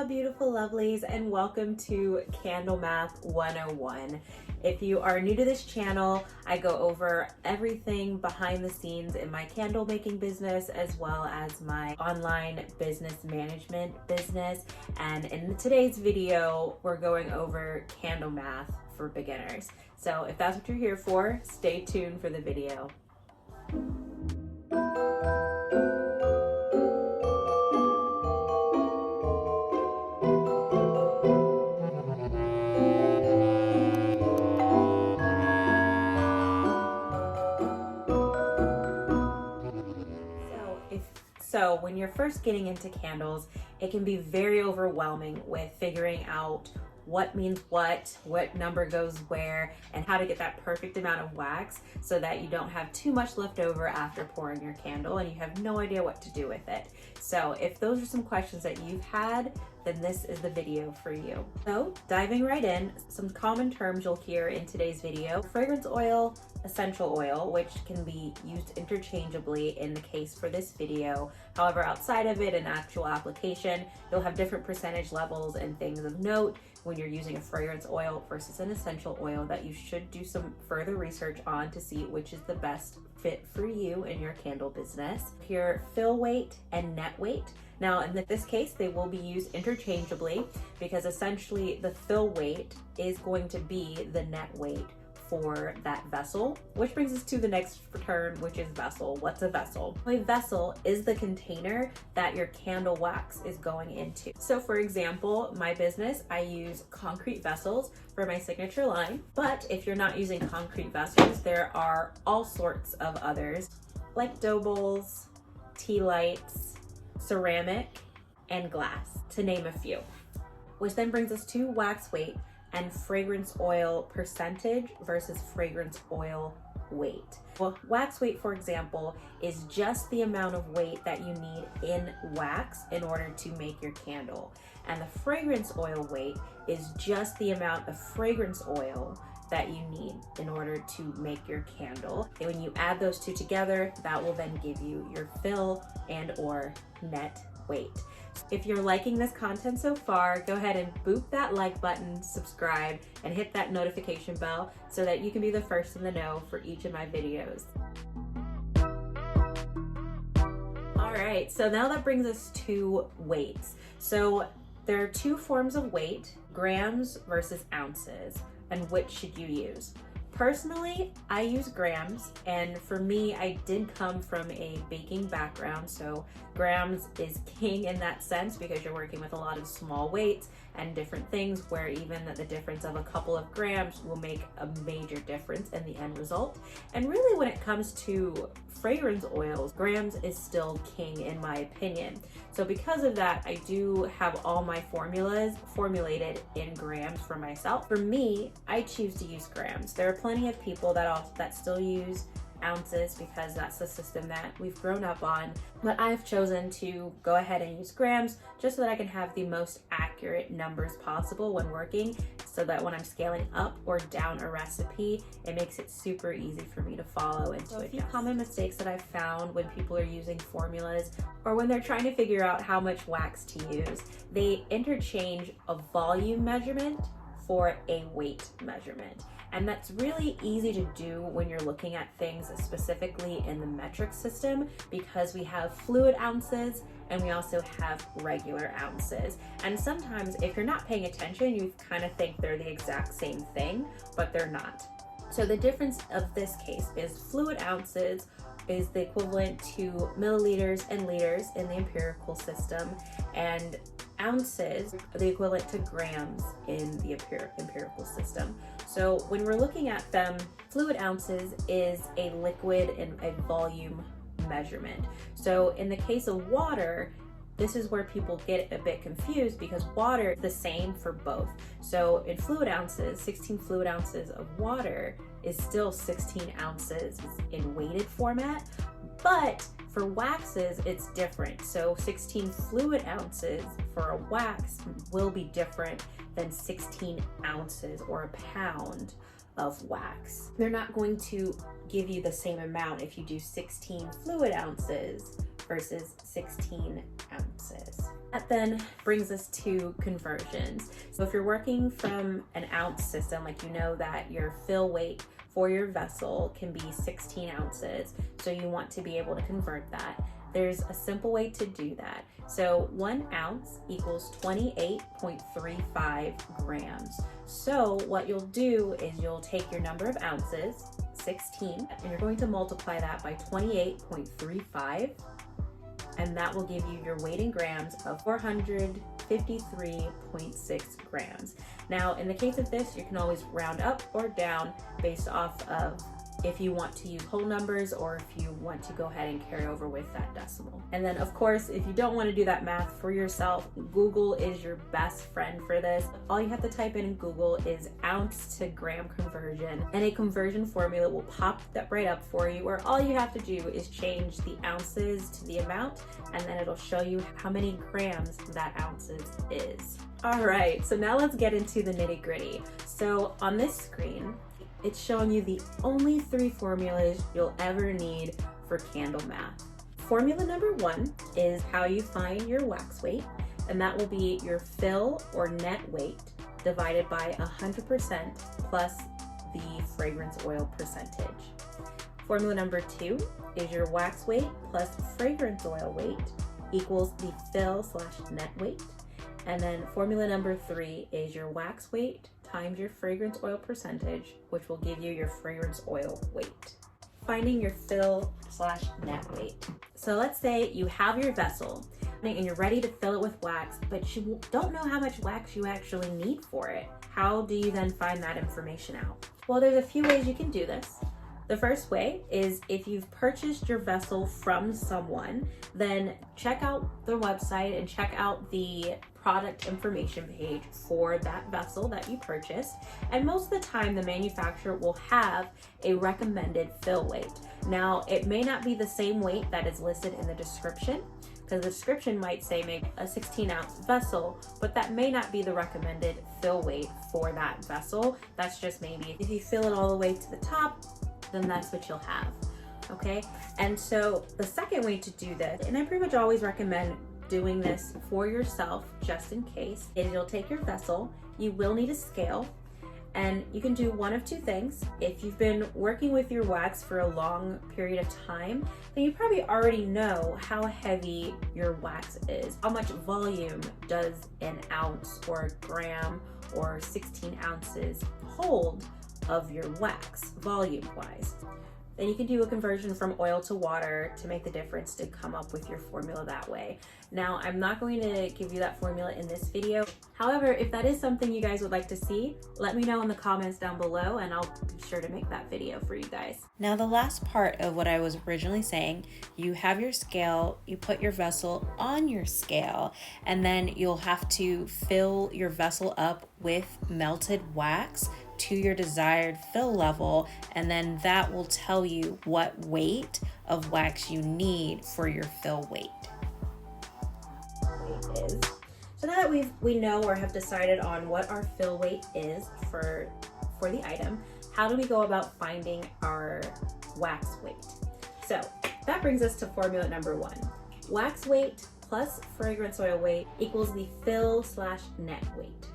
Aloha beautiful lovelies, and welcome to Candle Math 101. If you are new to this channel, I go over everything behind the scenes in my candle making business as well as my online business management business. And in today's video, we're going over candle math for beginners. So if that's what you're here for, stay tuned for the video. So when you're first getting into candles, it can be very overwhelming with figuring out what means what number goes where, and how to get that perfect amount of wax so that you don't have too much left over after pouring your candle and you have no idea what to do with it. So if those are some questions that you've had, then this is the video for you. So diving right in, some common terms you'll hear in today's video: fragrance oil, essential oil, which can be used interchangeably in the case for this video. However, outside of it, in actual application, you'll have different percentage levels and things of note when you're using a fragrance oil versus an essential oil that you should do some further research on to see which is the best fit for you in your candle business. Your fill weight and net weight. Now, in this case, they will be used interchangeably because essentially the fill weight is going to be the net weight for that vessel, which brings us to the next term, which is vessel. What's a vessel? A vessel is the container that your candle wax is going into. So for example, my business, I use concrete vessels for my signature line, but if you're not using concrete vessels, there are all sorts of others like dough bowls, tea lights, ceramic, and glass, to name a few. Which then brings us to wax weight and fragrance oil percentage versus fragrance oil weight. Well, wax weight, for example, is just the amount of weight that you need in wax in order to make your candle. And the fragrance oil weight is just the amount of fragrance oil that you need in order to make your candle. And when you add those two together, that will then give you your fill and or net weight. If you're liking this content so far, go ahead and boop that like button, subscribe, and hit that notification bell so that you can be the first in the know for each of my videos. All right, so now that brings us to weights. So there are two forms of weight: grams versus ounces. And which should you use? Personally, I use grams, and for me, I did come from a baking background, so grams is king in that sense because you're working with a lot of small weights and different things where even the difference of a couple of grams will make a major difference in the end result. And really, when it comes to fragrance oils, grams is still king in my opinion. So because of that, I do have all my formulas formulated in grams for myself. For me, I choose to use grams. There are plenty of people that still use ounces because that's the system that we've grown up on, but I've chosen to go ahead and use grams just so that I can have the most accurate numbers possible when working, so that when I'm scaling up or down a recipe, it makes it super easy for me to follow and to adjust. A few common mistakes that I've found when people are using formulas or when they're trying to figure out how much wax to use, they interchange a volume measurement for a weight measurement. And that's really easy to do when you're looking at things specifically in the metric system, because we have fluid ounces and we also have regular ounces. And sometimes if you're not paying attention, you kind of think they're the exact same thing, but they're not. So the difference of this case is fluid ounces is the equivalent to milliliters and liters in the empirical system, and ounces are the equivalent to grams in the empirical system. So when we're looking at them, fluid ounces is a liquid and a volume measurement. So in the case of water, this is where people get a bit confused because water is the same for both. So in fluid ounces, 16 fluid ounces of water is still 16 ounces in weighted format, but for waxes, it's different. So 16 fluid ounces for a wax will be different than 16 ounces or a pound of wax. They're not going to give you the same amount if you do 16 fluid ounces versus 16 ounces. That then brings us to conversions. So if you're working from an ounce system, like you know that your fill weight for your vessel can be 16 ounces, so you want to be able to convert that. There's a simple way to do that. So 1 ounce equals 28.35 grams. So what you'll do is you'll take your number of ounces, 16, and you're going to multiply that by 28.35, and that will give you your weight in grams of 453.6 grams. Now, in the case of this, you can always round up or down based off of if you want to use whole numbers or if you want to go ahead and carry over with that decimal. And then of course, if you don't want to do that math for yourself, Google is your best friend for this. All you have to type in Google is ounce to gram conversion, and a conversion formula will pop that right up for you, where all you have to do is change the ounces to the amount, and then it'll show you how many grams that ounces is. All right, so now let's get into the nitty gritty. So on this screen, it's showing you the only 3 formulas you'll ever need for candle math. Formula number 1 is how you find your wax weight, and that will be your fill or net weight divided by 100% plus the fragrance oil percentage. Formula number 2 is your wax weight plus fragrance oil weight equals the fill/net weight. And then formula number 3 is your wax weight times your fragrance oil percentage, which will give you your fragrance oil weight. Finding your fill/net weight. So let's say you have your vessel and you're ready to fill it with wax, but you don't know how much wax you actually need for it. How do you then find that information out? Well, there's a few ways you can do this. The first way is if you've purchased your vessel from someone, then check out their website and check out the product information page for that vessel that you purchased. And most of the time, the manufacturer will have a recommended fill weight. Now, it may not be the same weight that is listed in the description, because the description might say make a 16-ounce vessel, but that may not be the recommended fill weight for that vessel. That's just maybe if you fill it all the way to the top, then that's what you'll have, okay? And so the second way to do this, and I pretty much always recommend doing this for yourself just in case, is you'll take your vessel, you will need a scale, and you can do one of 2 things. If you've been working with your wax for a long period of time, then you probably already know how heavy your wax is. How much volume does an ounce or a gram or 16 ounces hold of your wax volume wise? Then you can do a conversion from oil to water to make the difference to come up with your formula that way. Now, I'm not going to give you that formula in this video. However, if that is something you guys would like to see, let me know in the comments down below and I'll be sure to make that video for you guys. Now, the last part of what I was originally saying, you have your scale, you put your vessel on your scale, and then you'll have to fill your vessel up with melted wax to your desired fill level, and then that will tell you what weight of wax you need for your fill weight. So now that we know or have decided on what our fill weight is for the item, how do we go about finding our wax weight? So that brings us to formula number 1. Wax weight plus fragrance oil weight equals the fill/net weight.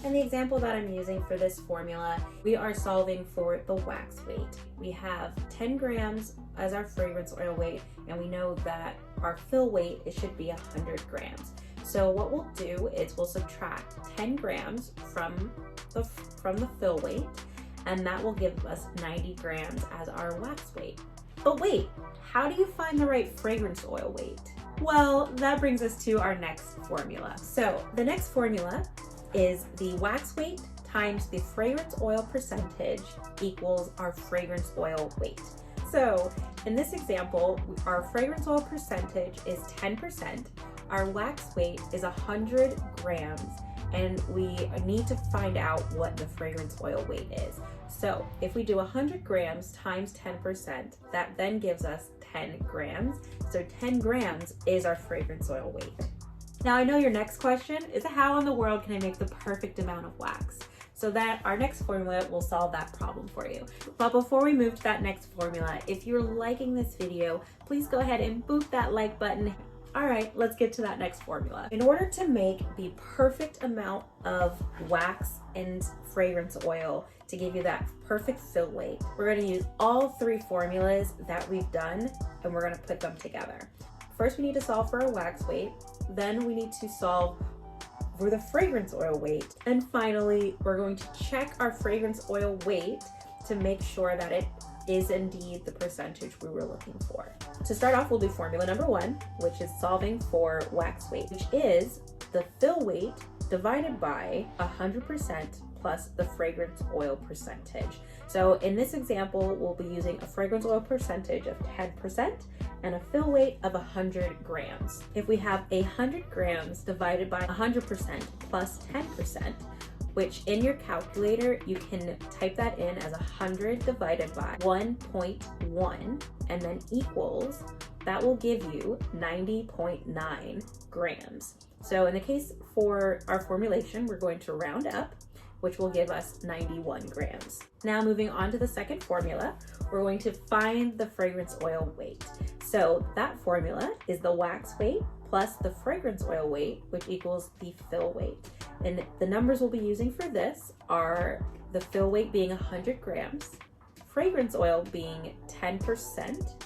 And the example that I'm using for this formula, we are solving for the wax weight. We have 10 grams as our fragrance oil weight, and we know that our fill weight, it should be 100 grams. So what we'll do is we'll subtract 10 grams from the fill weight, and that will give us 90 grams as our wax weight. But wait, how do you find the right fragrance oil weight? Well, that brings us to our next formula. So the next formula is the wax weight times the fragrance oil percentage equals our fragrance oil weight. So in this example, our fragrance oil percentage is 10%, our wax weight is 100 grams, and we need to find out what the fragrance oil weight is. So if we do 100 grams times 10%, that then gives us 10 grams. So 10 grams is our fragrance oil weight. Now I know your next question is, how in the world can I make the perfect amount of wax? So that our next formula will solve that problem for you. But before we move to that next formula, if you're liking this video, please go ahead and boop that like button. All right, let's get to that next formula. In order to make the perfect amount of wax and fragrance oil to give you that perfect fill weight, we're gonna use all 3 formulas that we've done and we're gonna put them together. First, we need to solve for our wax weight. Then we need to solve for the fragrance oil weight. And finally, we're going to check our fragrance oil weight to make sure that it is indeed the percentage we were looking for. To start off, we'll do formula number 1, which is solving for wax weight, which is the fill weight divided by 100% plus the fragrance oil percentage. So in this example, we'll be using a fragrance oil percentage of 10% and a fill weight of 100 grams. If we have 100 grams divided by 100% plus 10%, which in your calculator, you can type that in as 100 divided by 1.1 and then equals, that will give you 90.9 grams. So in the case for our formulation, we're going to round up, which will give us 91 grams. Now moving on to the second formula, we're going to find the fragrance oil weight. So that formula is the wax weight plus the fragrance oil weight, which equals the fill weight. And the numbers we'll be using for this are the fill weight being 100 grams, fragrance oil being 10%,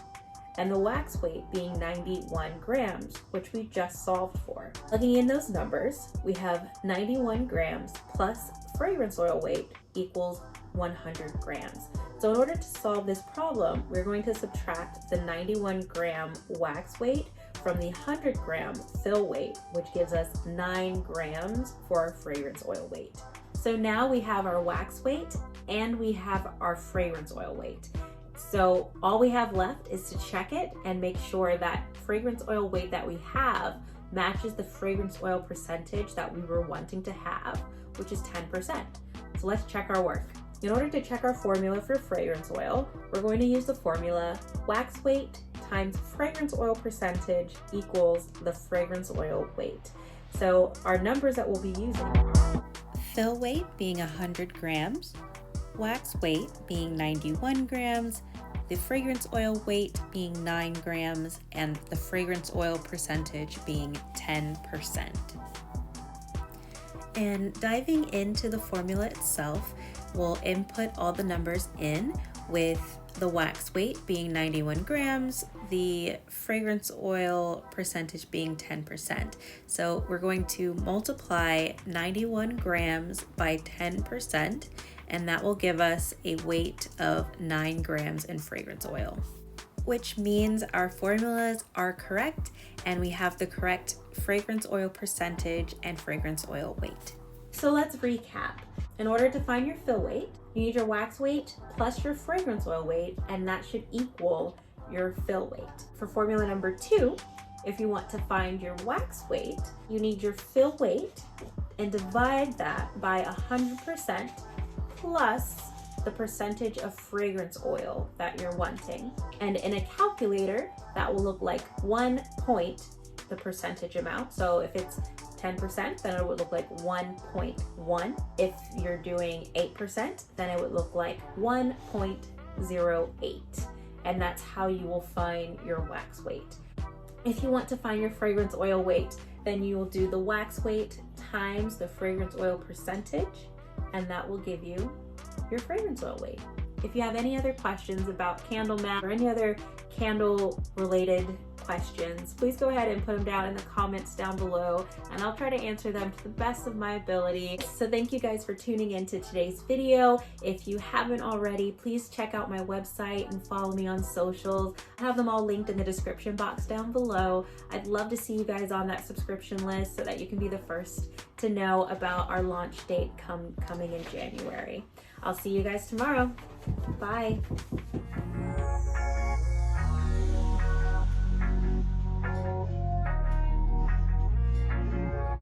and the wax weight being 91 grams, which we just solved for. Plugging in those numbers, we have 91 grams plus fragrance oil weight equals 100 grams. So in order to solve this problem, we're going to subtract the 91 gram wax weight from the 100 gram fill weight, which gives us 9 grams for our fragrance oil weight. So now we have our wax weight and we have our fragrance oil weight. So all we have left is to check it and make sure that fragrance oil weight that we have matches the fragrance oil percentage that we were wanting to have, which is 10%. So let's check our work. In order to check our formula for fragrance oil, we're going to use the formula wax weight times fragrance oil percentage equals the fragrance oil weight. So our numbers that we'll be using are fill weight being 100 grams, wax weight being 91 grams, the fragrance oil weight being 9 grams, and the fragrance oil percentage being 10%. And diving into the formula itself, we'll input all the numbers in with the wax weight being 91 grams, the fragrance oil percentage being 10%. So we're going to multiply 91 grams by 10%, and that will give us a weight of 9 grams in fragrance oil, which means our formulas are correct and we have the correct fragrance oil percentage and fragrance oil weight. So let's recap. In order to find your fill weight, you need your wax weight plus your fragrance oil weight, and that should equal your fill weight. For formula number 2, if you want to find your wax weight, you need your fill weight and divide that by 100% plus the percentage of fragrance oil that you're wanting. And in a calculator, that will look like 1 point the percentage amount. So if it's 10%, then it would look like 1.1. If you're doing 8%, then it would look like 1.08. And that's how you will find your wax weight. If you want to find your fragrance oil weight, then you will do the wax weight times the fragrance oil percentage, and that will give you your fragrance oil weight. If you have any other questions about candle math or any other candle related questions, please go ahead and put them down in the comments down below, and I'll try to answer them to the best of my ability. So thank you guys for tuning into today's video. If you haven't already, please check out my website and follow me on socials. I have them all linked in the description box down below. I'd love to see you guys on that subscription list so that you can be the first to know about our launch date coming in January. I'll see you guys tomorrow. Bye.